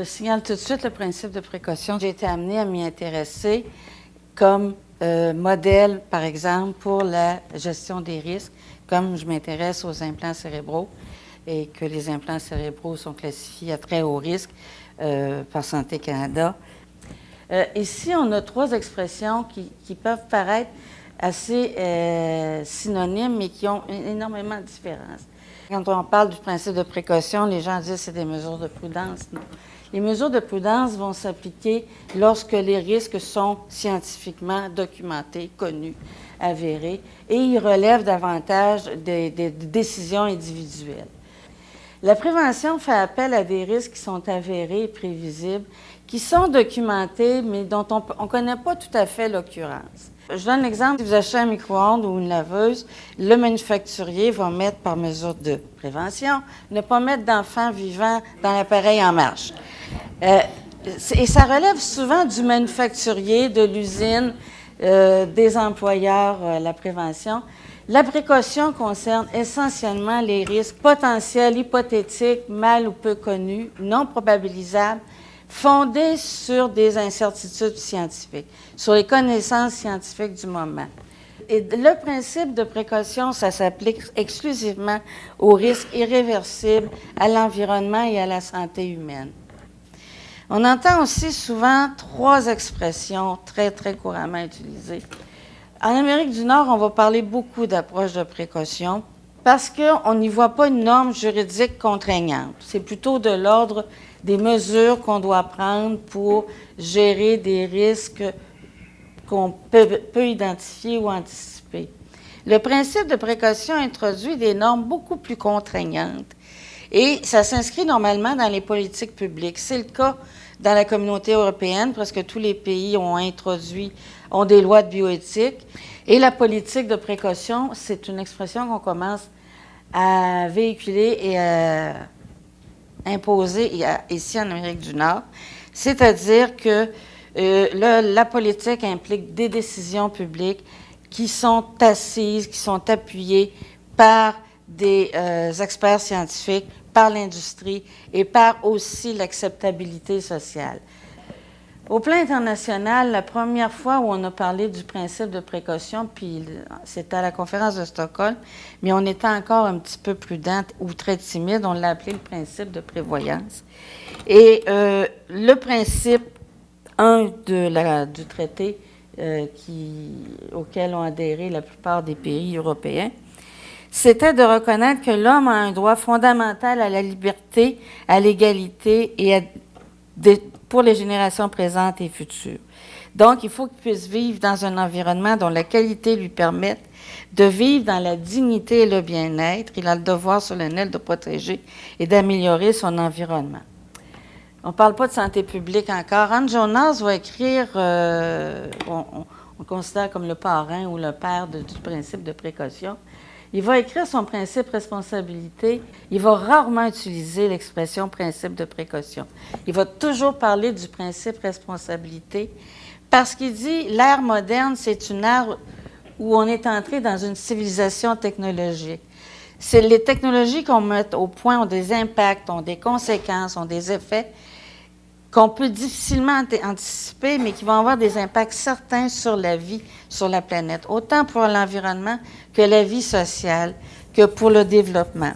signale tout de suite le principe de précaution. J'ai été amenée à m'y intéresser comme modèle, par exemple, pour la gestion des risques, comme je m'intéresse aux implants cérébraux et que les implants cérébraux sont classifiés à très haut risque par Santé Canada. Ici, on a 3 expressions qui peuvent paraître assez synonymes, mais qui ont énormément de différences. Quand on parle du principe de précaution, les gens disent que c'est des mesures de prudence. Non. Les mesures de prudence vont s'appliquer lorsque les risques sont scientifiquement documentés, connus, avérés, et ils relèvent davantage des décisions individuelles. La prévention fait appel à des risques qui sont avérés et prévisibles, qui sont documentés, mais dont on ne connaît pas tout à fait l'occurrence. Je donne l'exemple, si vous achetez un micro-ondes ou une laveuse, le manufacturier va mettre par mesure de prévention, ne pas mettre d'enfants vivants dans l'appareil en marche. Et ça relève souvent du manufacturier, de l'usine, des employeurs, la prévention. La précaution concerne essentiellement les risques potentiels, hypothétiques, mal ou peu connus, non probabilisables, fondés sur des incertitudes scientifiques, sur les connaissances scientifiques du moment. Et le principe de précaution, ça s'applique exclusivement aux risques irréversibles, à l'environnement et à la santé humaine. On entend aussi souvent 3 expressions très, très couramment utilisées. En Amérique du Nord, on va parler beaucoup d'approche de précaution parce qu'on n'y voit pas une norme juridique contraignante. C'est plutôt de l'ordre des mesures qu'on doit prendre pour gérer des risques qu'on peut identifier ou anticiper. Le principe de précaution introduit des normes beaucoup plus contraignantes et ça s'inscrit normalement dans les politiques publiques. C'est le cas dans la communauté européenne, presque tous les pays ont des lois de bioéthique. Et la politique de précaution, c'est une expression qu'on commence à véhiculer et à imposer ici en Amérique du Nord. C'est-à-dire que la politique implique des décisions publiques qui sont assises, qui sont appuyées par des experts scientifiques, par l'industrie et par aussi l'acceptabilité sociale. Au plan international, la première fois où on a parlé du principe de précaution, puis c'était à la conférence de Stockholm, mais on était encore un petit peu prudent ou très timide, on l'a appelé le principe de prévoyance. Et le principe 1 du traité auquel ont adhéré la plupart des pays européens, c'était de reconnaître que l'homme a un droit fondamental à la liberté, à l'égalité et pour les générations présentes et futures. Donc, il faut qu'il puisse vivre dans un environnement dont la qualité lui permette de vivre dans la dignité et le bien-être. Il a le devoir solennel de protéger et d'améliorer son environnement. On ne parle pas de santé publique encore. Hans Jonas va écrire, on considère comme le parrain ou le père du principe de précaution. Il va écrire son principe responsabilité. Il va rarement utiliser l'expression principe de précaution. Il va toujours parler du principe responsabilité parce qu'il dit l'ère moderne, c'est une ère où on est entré dans une civilisation technologique. Les technologies qu'on met au point ont des impacts, ont des conséquences, ont des effets qu'on peut difficilement anticiper, mais qui vont avoir des impacts certains sur la vie, sur la planète, autant pour l'environnement que la vie sociale, que pour le développement.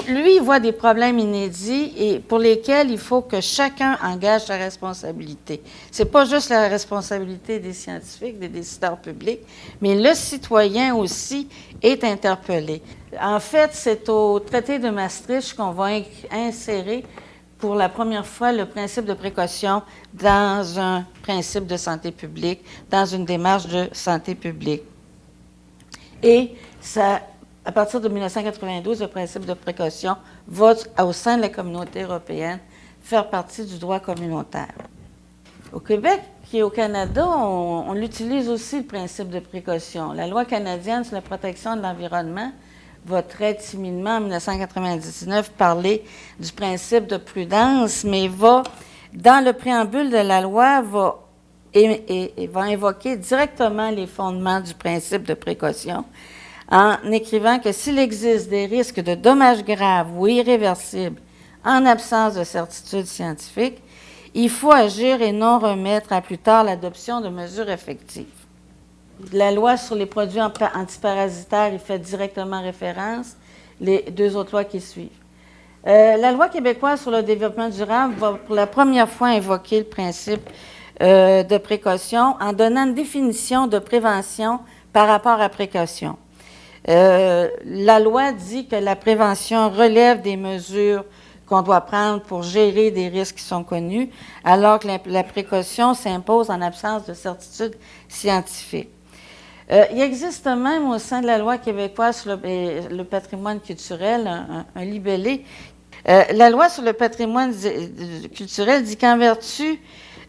Lui, il voit des problèmes inédits et pour lesquels il faut que chacun engage sa responsabilité. Ce n'est pas juste la responsabilité des scientifiques, des décideurs publics, mais le citoyen aussi est interpellé. En fait, c'est au traité de Maastricht qu'on va insérer pour la première fois le principe de précaution dans un principe de santé publique, dans une démarche de santé publique. Et ça, à partir de 1992, le principe de précaution va, au sein de la communauté européenne, faire partie du droit communautaire. Au Québec et au Canada, on utilise aussi le principe de précaution. La loi canadienne sur la protection de l'environnement va très timidement, en 1999, parler du principe de prudence, mais va, dans le préambule de la loi, va invoquer directement les fondements du principe de précaution en écrivant que s'il existe des risques de dommages graves ou irréversibles en absence de certitude scientifique, Il faut agir et non remettre à plus tard l'adoption de mesures effectives. La loi sur les produits antiparasitaires y fait directement référence, les deux autres lois qui suivent. La loi québécoise sur le développement durable va pour la première fois invoquer le principe de précaution en donnant une définition de prévention par rapport à précaution. La loi dit que la prévention relève des mesures qu'on doit prendre pour gérer des risques qui sont connus, alors que la précaution s'impose en absence de certitude scientifique. Il existe même au sein de la loi québécoise sur le patrimoine culturel un libellé. La loi sur le patrimoine culturel dit qu'en vertu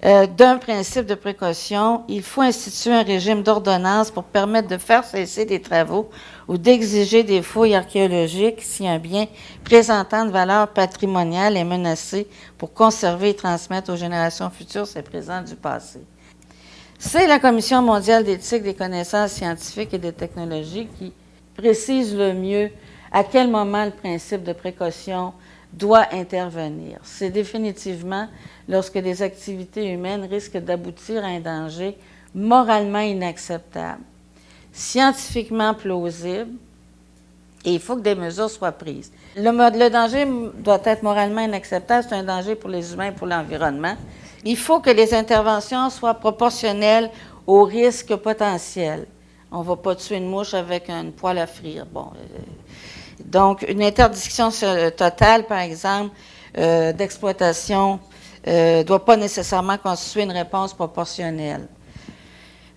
d'un principe de précaution, il faut instituer un régime d'ordonnance pour permettre de faire cesser des travaux ou d'exiger des fouilles archéologiques si un bien présentant une valeur patrimoniale est menacé pour conserver et transmettre aux générations futures ses présents du passé. C'est la Commission mondiale d'éthique des connaissances scientifiques et des technologies qui précise le mieux à quel moment le principe de précaution doit intervenir. C'est définitivement lorsque des activités humaines risquent d'aboutir à un danger moralement inacceptable, scientifiquement plausible, et il faut que des mesures soient prises. Le danger doit être moralement inacceptable, c'est un danger pour les humains et pour l'environnement. Il faut que les interventions soient proportionnelles aux risques potentiels. On ne va pas tuer une mouche avec une poêle à frire. Bon, donc, une interdiction totale, par exemple, d'exploitation ne doit pas nécessairement constituer une réponse proportionnelle.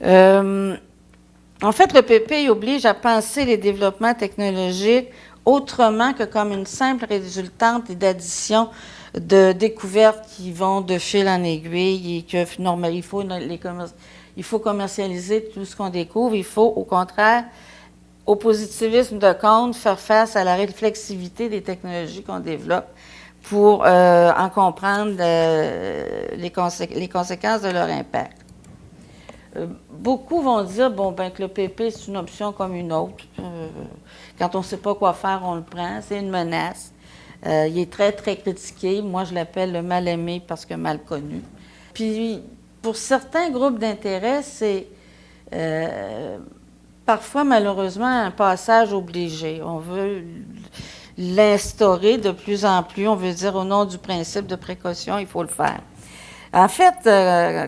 En fait, le PP oblige à penser les développements technologiques autrement que comme une simple résultante d'addition de découvertes qui vont de fil en aiguille et que il faut commercialiser tout ce qu'on découvre. Il faut, au contraire, au positivisme de compte, faire face à la réflexivité des technologies qu'on développe pour en comprendre les conséquences de leur impact. Beaucoup vont dire que le PP, c'est une option comme une autre. Quand on ne sait pas quoi faire, on le prend. C'est une menace. Il est très, très critiqué. Moi, je l'appelle le mal-aimé parce que mal connu. Puis, pour certains groupes d'intérêt, c'est parfois, malheureusement, un passage obligé. On veut l'instaurer de plus en plus. On veut dire au nom du principe de précaution, il faut le faire. En fait,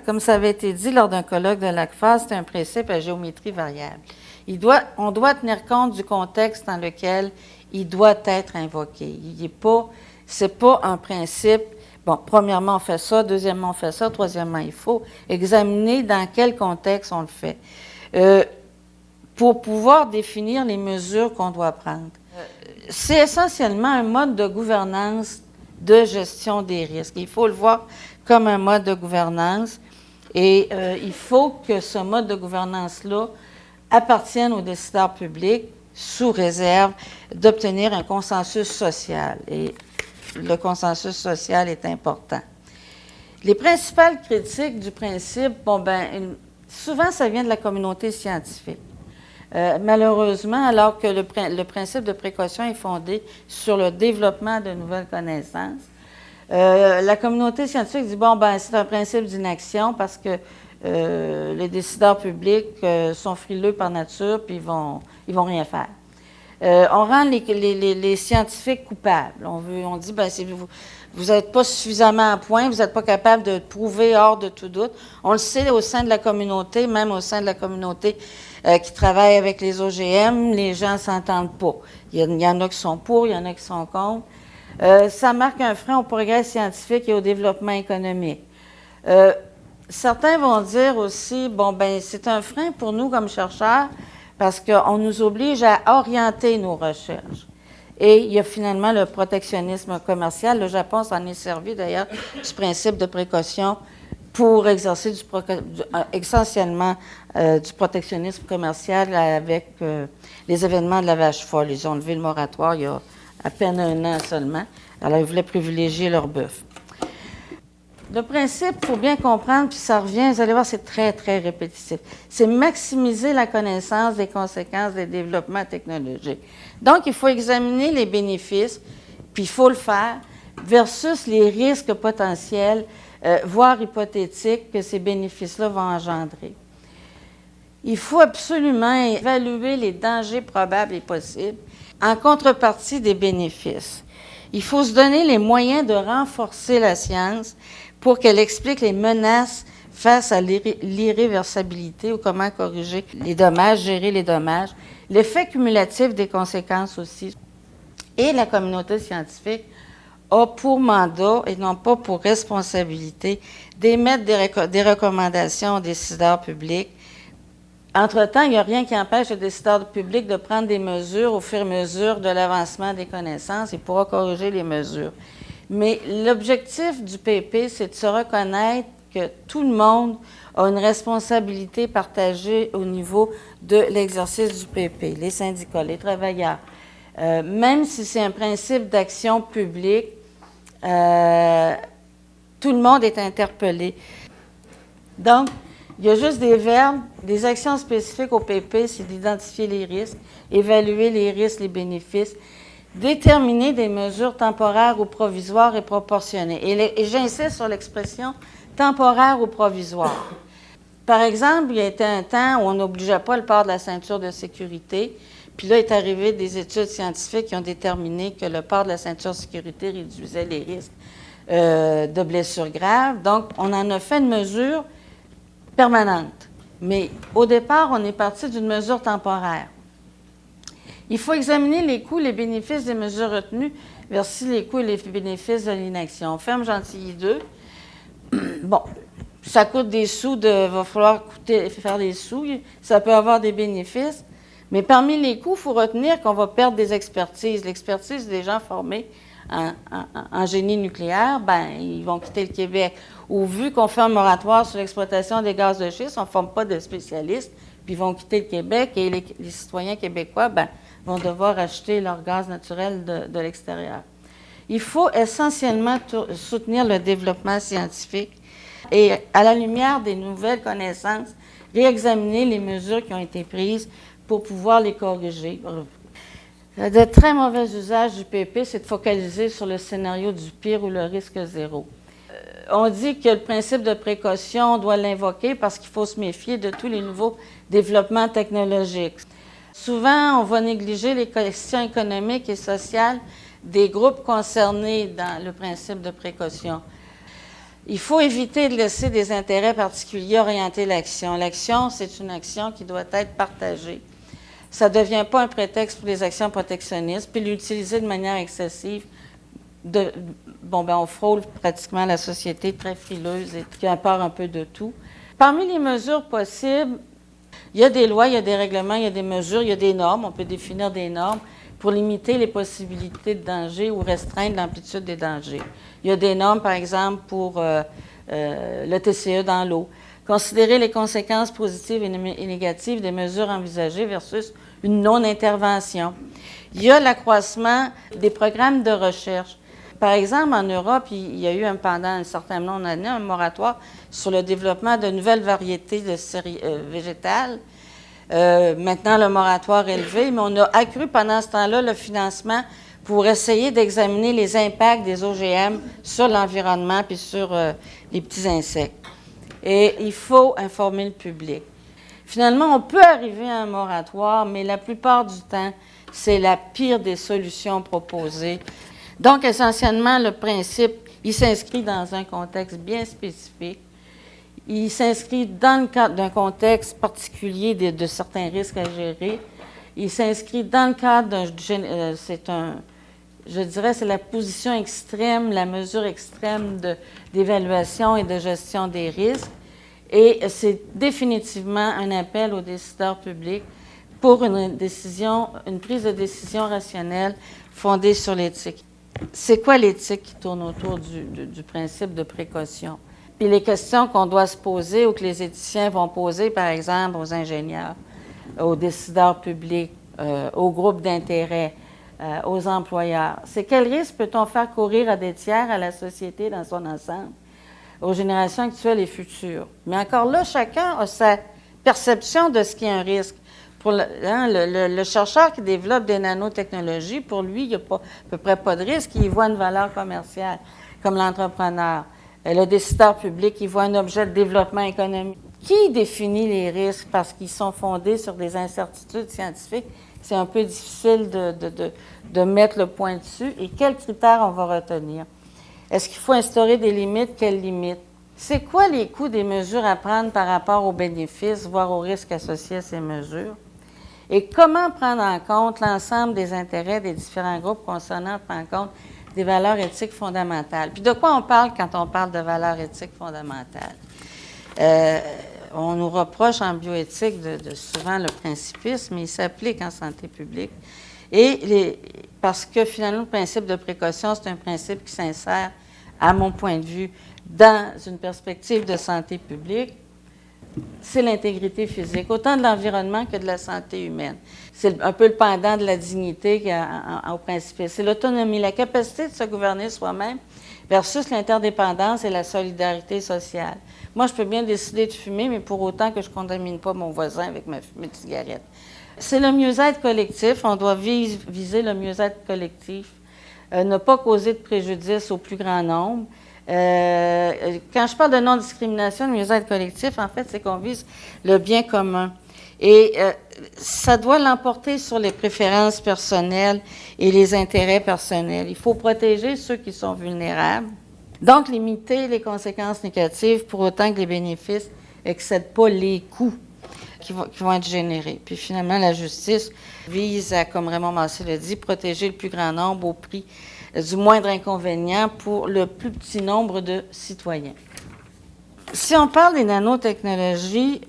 comme ça avait été dit lors d'un colloque de l'ACFA, c'est un principe à géométrie variable. On doit tenir compte du contexte dans lequel il doit être invoqué. C'est pas un principe, premièrement, on fait ça, deuxièmement, on fait ça, troisièmement, il faut examiner dans quel contexte on le fait pour pouvoir définir les mesures qu'on doit prendre. C'est essentiellement un mode de gouvernance de gestion des risques. Il faut le voir comme un mode de gouvernance et il faut que ce mode de gouvernance-là appartienne aux décideurs publics sous réserve d'obtenir un consensus social. Et le consensus social est important. Les principales critiques du principe, souvent ça vient de la communauté scientifique. Malheureusement, alors que le principe de précaution est fondé sur le développement de nouvelles connaissances, la communauté scientifique dit, c'est un principe d'inaction parce que les décideurs publics sont frileux par nature puis ils vont rien faire. On rend les scientifiques coupables. On dit, vous n'êtes pas suffisamment à point, vous n'êtes pas capable de prouver hors de tout doute. On le sait au sein de la communauté, même au sein de la communauté qui travaille avec les OGM, les gens ne s'entendent pas. Il y en a qui sont pour, il y en a qui sont contre. Ça marque un frein au progrès scientifique et au développement économique. Certains vont dire aussi, c'est un frein pour nous comme chercheurs parce qu'on nous oblige à orienter nos recherches. Et il y a finalement le protectionnisme commercial. Le Japon s'en est servi d'ailleurs du principe de précaution pour exercer essentiellement du protectionnisme commercial avec les événements de la vache folle. Ils ont levé le moratoire il y a à peine un an seulement. Alors, ils voulaient privilégier leur bœuf. Le principe, il faut bien comprendre, puis ça revient, vous allez voir, c'est très, très répétitif. C'est maximiser la connaissance des conséquences des développements technologiques. Donc, il faut examiner les bénéfices, puis il faut le faire, versus les risques potentiels voire hypothétique, que ces bénéfices-là vont engendrer. Il faut absolument évaluer les dangers probables et possibles en contrepartie des bénéfices. Il faut se donner les moyens de renforcer la science pour qu'elle explique les menaces face à l'irréversibilité ou comment corriger les dommages, gérer les dommages, l'effet cumulatif des conséquences aussi. Et la communauté scientifique a pour mandat, et non pas pour responsabilité, d'émettre des recommandations aux décideurs publics. Entre-temps, il n'y a rien qui empêche le décideur public de prendre des mesures au fur et à mesure de l'avancement des connaissances. Il pourra corriger les mesures. Mais l'objectif du PP, c'est de se reconnaître que tout le monde a une responsabilité partagée au niveau de l'exercice du PP, les syndicats, les travailleurs. Même si c'est un principe d'action publique, tout le monde est interpellé. Donc, il y a juste des verbes, des actions spécifiques au PP, c'est d'identifier les risques, évaluer les risques, les bénéfices, déterminer des mesures temporaires ou provisoires et proportionnées. Et j'insiste sur l'expression temporaire ou provisoire. Par exemple, il y a été un temps où on n'obligeait pas le port de la ceinture de sécurité, puis là est arrivé des études scientifiques qui ont déterminé que le port de la ceinture de sécurité réduisait les risques de blessures graves. Donc, on en a fait une mesure permanente. Mais au départ, on est parti d'une mesure temporaire. Il faut examiner les coûts, les bénéfices des mesures retenues versus les coûts et les bénéfices de l'inaction. Ferme Gentilly 2. Bon, ça coûte des sous, va falloir faire des sous, ça peut avoir des bénéfices, mais parmi les coûts, il faut retenir qu'on va perdre des expertises. L'expertise des gens formés en génie nucléaire, ben ils vont quitter le Québec. Ou vu qu'on fait un moratoire sur l'exploitation des gaz de schiste, on ne forme pas de spécialistes, puis ils vont quitter le Québec et les citoyens québécois, ben, vont devoir acheter leur gaz naturel de l'extérieur. Il faut essentiellement soutenir le développement scientifique et, à la lumière des nouvelles connaissances, réexaminer les mesures qui ont été prises pour pouvoir les corriger. De très mauvais usage du PP, c'est de focaliser sur le scénario du pire ou le risque zéro. On dit que le principe de précaution, on doit l'invoquer parce qu'il faut se méfier de tous les nouveaux développements technologiques. Souvent, on va négliger les questions économiques et sociales des groupes concernés dans le principe de précaution. Il faut éviter de laisser des intérêts particuliers orienter l'action. L'action, c'est une action qui doit être partagée. Ça ne devient pas un prétexte pour les actions protectionnistes, puis l'utiliser de manière excessive. On frôle pratiquement la société très frileuse et qui a peur un peu de tout. Parmi les mesures possibles, il y a des lois, il y a des règlements, il y a des mesures, il y a des normes. On peut définir des normes pour limiter les possibilités de danger ou restreindre l'amplitude des dangers. Il y a des normes, par exemple, pour le TCE dans l'eau. Considérer les conséquences positives et négatives des mesures envisagées versus une non-intervention. Il y a l'accroissement des programmes de recherche. Par exemple, en Europe, il y a eu pendant un certain nombre d'années un moratoire sur le développement de nouvelles variétés de végétales. Maintenant, le moratoire est levé, mais on a accru pendant ce temps-là le financement pour essayer d'examiner les impacts des OGM sur l'environnement puis sur les petits insectes. Et il faut informer le public. Finalement, on peut arriver à un moratoire, mais la plupart du temps, c'est la pire des solutions proposées. Donc, essentiellement, le principe, il s'inscrit dans un contexte bien spécifique. Il s'inscrit dans le cadre d'un contexte particulier de certains risques à gérer. Il s'inscrit dans le cadre c'est la position extrême, la mesure extrême d'évaluation et de gestion des risques. Et c'est définitivement un appel aux décideurs publics pour une prise de décision rationnelle fondée sur l'éthique. C'est quoi l'éthique qui tourne autour du principe de précaution? Puis les questions qu'on doit se poser ou que les éthiciens vont poser, par exemple, aux ingénieurs, aux décideurs publics, aux groupes d'intérêt, aux employeurs, c'est quel risque peut-on faire courir à des tiers, à la société dans son ensemble, aux générations actuelles et futures? Mais encore là, chacun a sa perception de ce qui est un risque. Pour le chercheur qui développe des nanotechnologies, pour lui, il n'y a à peu près pas de risque, il y voit une valeur commerciale, comme l'entrepreneur. le décideur public, il voit un objet de développement économique. Qui définit les risques parce qu'ils sont fondés sur des incertitudes scientifiques? C'est un peu difficile de mettre le point dessus. Et quels critères on va retenir? Est-ce qu'il faut instaurer des limites? Quelles limites? C'est quoi les coûts des mesures à prendre par rapport aux bénéfices, voire aux risques associés à ces mesures? Et comment prendre en compte l'ensemble des intérêts des différents groupes concernant prendre en compte des valeurs éthiques fondamentales? Puis de quoi on parle quand on parle de valeurs éthiques fondamentales? On nous reproche en bioéthique de souvent le principisme, mais il s'applique en santé publique. Parce que finalement, le principe de précaution, c'est un principe qui s'insère, à mon point de vue, dans une perspective de santé publique, c'est l'intégrité physique, autant de l'environnement que de la santé humaine. C'est un peu le pendant de la dignité au principe. C'est l'autonomie, la capacité de se gouverner soi-même versus l'interdépendance et la solidarité sociale. Moi, je peux bien décider de fumer, mais pour autant que je ne contamine pas mon voisin avec ma fumée de cigarette. C'est le mieux-être collectif. On doit viser le mieux-être collectif, ne pas causer de préjudice au plus grand nombre. Quand je parle de non-discrimination, le mieux-être collectif, en fait, c'est qu'on vise le bien commun. Et ça doit l'emporter sur les préférences personnelles et les intérêts personnels. Il faut protéger ceux qui sont vulnérables, donc limiter les conséquences négatives pour autant que les bénéfices n'excèdent pas les coûts qui vont être générés. Puis finalement, la justice vise à, comme Raymond Massé l'a dit, protéger le plus grand nombre au prix du moindre inconvénient pour le plus petit nombre de citoyens. Si on parle des nanotechnologies,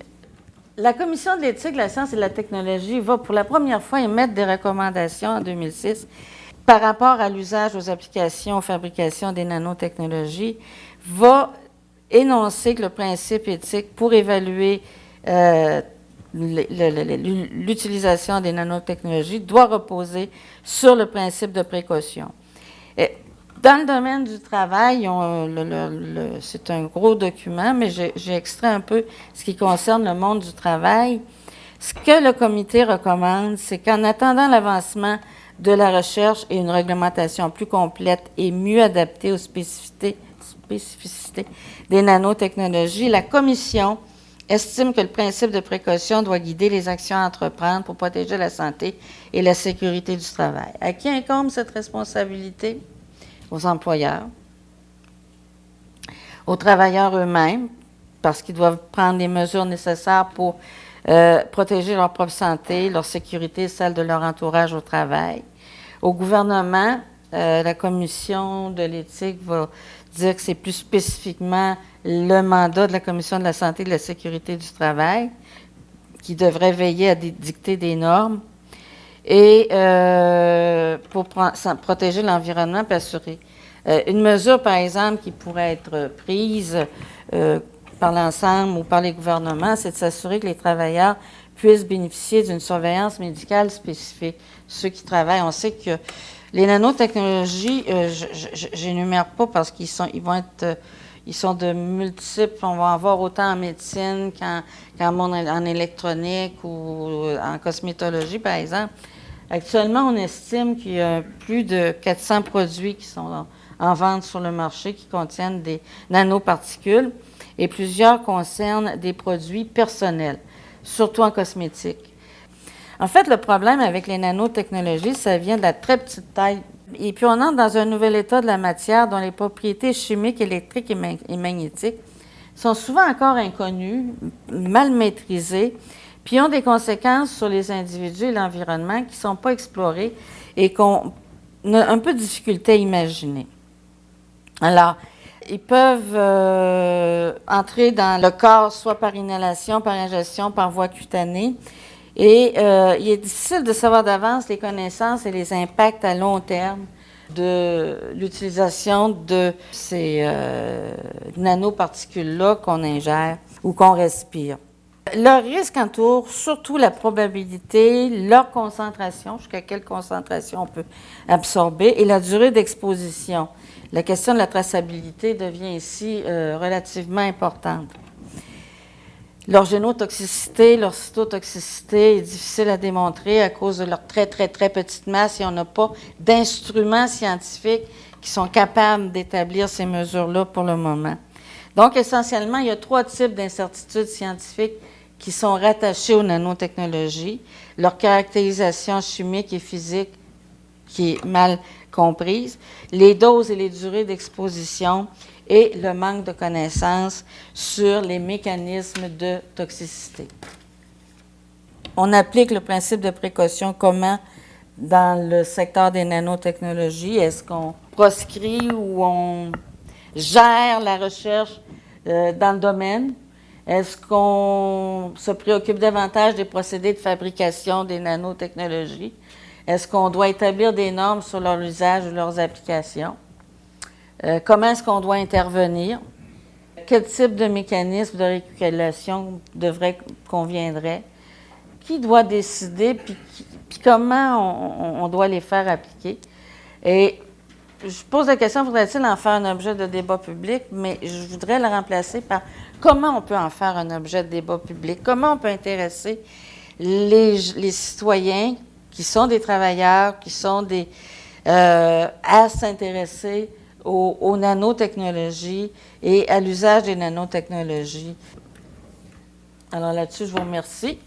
la Commission de l'éthique, de la science et de la technologie va pour la première fois émettre des recommandations en 2006 par rapport à l'usage aux applications, aux fabrications des nanotechnologies, va énoncer que le principe éthique pour évaluer l'utilisation des nanotechnologies doit reposer sur le principe de précaution. Dans le domaine du travail, c'est un gros document, mais j'ai extrait un peu ce qui concerne le monde du travail. Ce que le comité recommande, c'est qu'en attendant l'avancement de la recherche et une réglementation plus complète et mieux adaptée aux spécificités des nanotechnologies, la Commission estime que le principe de précaution doit guider les actions à entreprendre pour protéger la santé et la sécurité du travail. À qui incombe cette responsabilité? Aux employeurs, aux travailleurs eux-mêmes, parce qu'ils doivent prendre les mesures nécessaires pour protéger leur propre santé, leur sécurité et celle de leur entourage au travail. Au gouvernement, la Commission de l'éthique va dire que c'est plus spécifiquement le mandat de la Commission de la santé et de la sécurité du travail qui devrait veiller à dicter des normes et pour protéger l'environnement et assurer. Une mesure, par exemple, qui pourrait être prise par l'ensemble ou par les gouvernements, c'est de s'assurer que les travailleurs puissent bénéficier d'une surveillance médicale spécifique. Ceux qui travaillent, on sait que les nanotechnologies, je n'énumère pas parce qu'ils sont de multiples. On va en voir autant en médecine en électronique ou en cosmétologie, par exemple. Actuellement, on estime qu'il y a plus de 400 produits qui sont en vente sur le marché qui contiennent des nanoparticules et plusieurs concernent des produits personnels, surtout en cosmétique. En fait, le problème avec les nanotechnologies, ça vient de la très petite taille. Et puis, on entre dans un nouvel état de la matière dont les propriétés chimiques, électriques et magnétiques sont souvent encore inconnues, mal maîtrisées, puis ont des conséquences sur les individus et l'environnement qui ne sont pas explorées et qu'on a un peu de difficulté à imaginer. Alors, ils peuvent entrer dans le corps soit par inhalation, par ingestion, par voie cutanée. Et il est difficile de savoir d'avance les connaissances et les impacts à long terme de l'utilisation de ces nanoparticules-là qu'on ingère ou qu'on respire. Leur risque entoure surtout la probabilité, leur concentration, jusqu'à quelle concentration on peut absorber, et la durée d'exposition. La question de la traçabilité devient ici relativement importante. Leur génotoxicité, leur cytotoxicité est difficile à démontrer à cause de leur très, très, très petite masse et on n'a pas d'instruments scientifiques qui sont capables d'établir ces mesures-là pour le moment. Donc, essentiellement, il y a 3 types d'incertitudes scientifiques qui sont rattachées aux nanotechnologies. Leur caractérisation chimique et physique qui est mal comprise, les doses et les durées d'exposition et le manque de connaissances sur les mécanismes de toxicité. On applique le principe de précaution comment dans le secteur des nanotechnologies? Est-ce qu'on proscrit ou on gère la recherche dans le domaine? Est-ce qu'on se préoccupe davantage des procédés de fabrication des nanotechnologies? Est-ce qu'on doit établir des normes sur leur usage ou leurs applications? Comment est-ce qu'on doit intervenir? Quel type de mécanisme de régulation conviendrait? Qui doit décider, puis comment on doit les faire appliquer? Et je pose la question, faudrait-il en faire un objet de débat public? Mais je voudrais le remplacer par comment on peut en faire un objet de débat public? Comment on peut intéresser les citoyens qui sont des travailleurs, qui sont à s'intéresser aux nanotechnologies et à l'usage des nanotechnologies? Alors là-dessus, je vous remercie.